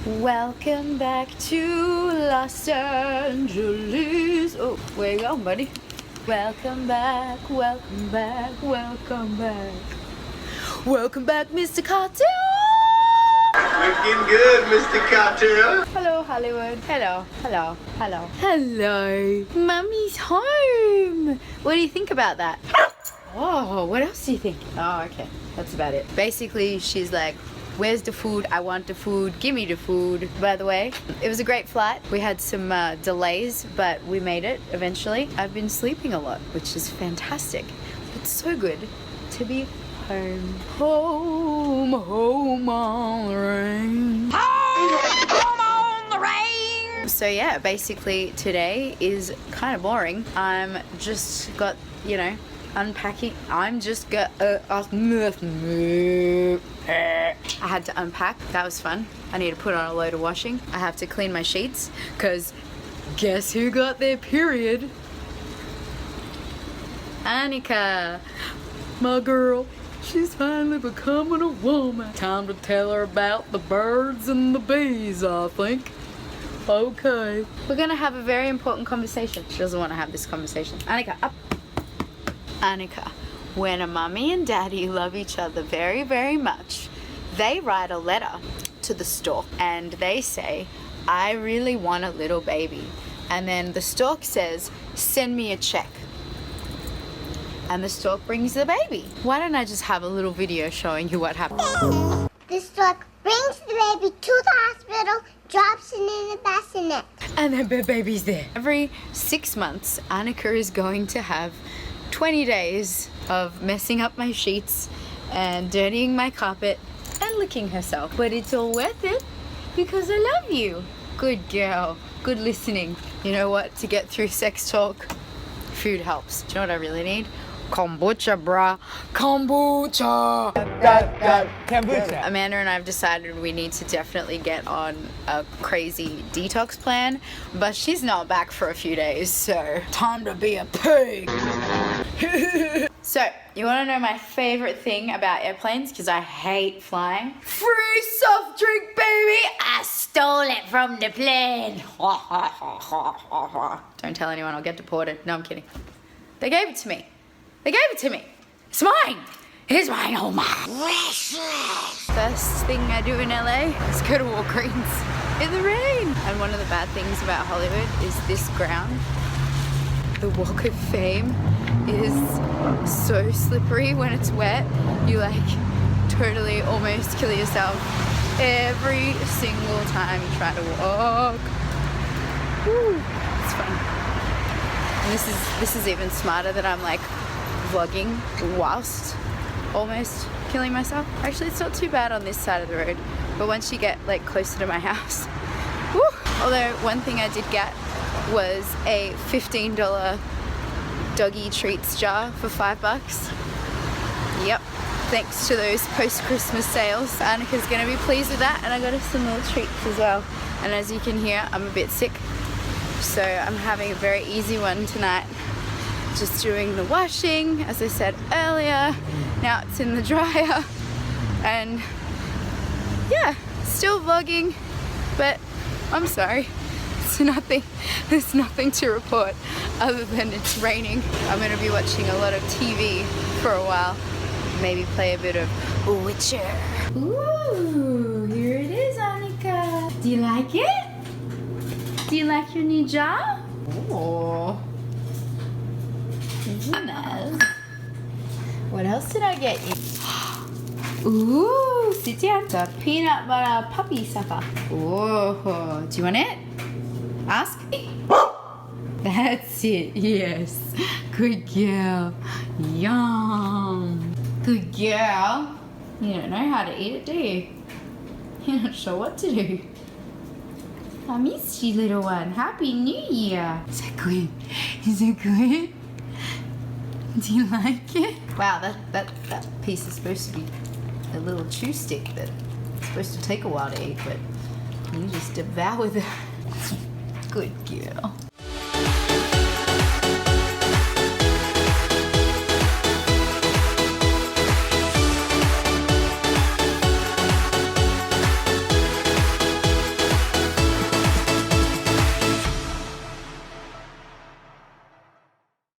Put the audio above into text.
Welcome back to Los Angeles. Oh, where you going, buddy? Welcome back, welcome back, welcome back. Welcome back, Mr. Katja. Looking good, Mr. Katja. Hello, Hollywood. Hello, hello, hello. Hello. Mummy's home. What do you think about that? Oh, what else do you think? Oh, okay. That's about it. Basically, she's like, where's the food? I want the food. Give me the food. By the way, it was a great flight. We had some delays, but we made it eventually. I've been sleeping a lot, which is fantastic. It's so good to be home. Home, home on the rain. Home on the rain. So yeah, basically today is kind of boring. I'm just got, you know, unpacking. I had to unpack. That was fun. I need to put on a load of washing. I have to clean my sheets because guess who got their period? Annika, my girl. She's finally becoming a woman. Time to tell her about the birds and the bees, I think. Okay. We're gonna have a very important conversation. She doesn't want to have this conversation. Annika, up. Annika, when a mummy and daddy love each other very, very much, they write a letter to the stork and they say, I really want a little baby. And then the stork says, send me a check. And the stork brings the baby. Why don't I just have a little video showing you what happened? The stork brings the baby to the hospital, drops it in a bassinet. And then the baby's there. Every 6 months, Annika is going to have 20 days of messing up my sheets and dirtying my carpet and licking herself. But it's all worth it because I love you. Good girl. Good listening. You know what? To get through sex talk, food helps. Do you know what I really need? Kombucha, brah. Kombucha! Kombucha. Amanda and I have decided we need to definitely get on a crazy detox plan, but she's not back for a few days, so time to be a pig. So, you want to know my favorite thing about airplanes? Because I hate flying. Free soft drink, baby! I stole it from the plane. Don't tell anyone, I'll get deported. No, I'm kidding. They gave it to me. They gave it to me. It's mine. It is mine. Oh my. First thing I do in LA is go to Walgreens in the rain. And one of the bad things about Hollywood is this ground. The Walk of Fame is so slippery when it's wet. You like totally almost kill yourself every single time you try to walk. Woo, it's fun. And this is even smarter that I'm like vlogging whilst almost killing myself. Actually, it's not too bad on this side of the road, but once you get like closer to my house, woo. Although one thing I did get was a $15 doggy treats jar for $5. Yep, thanks to those post-Christmas sales. Annika's gonna be pleased with that, and I got her some little treats as well. And as you can hear, I'm a bit sick, so I'm having a very easy one tonight. Just doing the washing, as I said earlier. Now it's in the dryer, and yeah, still vlogging, but I'm sorry. There's nothing to report other than it's raining. I'm gonna be watching a lot of TV for a while. Maybe play a bit of Witcher. Ooh, here it is, Annika. Do you like it? Do you like your new jar? Oh. Nice. What else did I get you? Ooh, sit down. The peanut butter puppy supper. Oh, do you want it? Ask. That's it, yes. Good girl. Yum. Good girl. You don't know how to eat it, do you? You're not sure what to do. I missed you, little one. Happy New Year. Is that good? Is it good? Do you like it? Wow, that piece is supposed to be a little chew stick that's supposed to take a while to eat, but you just devour that. Good girl.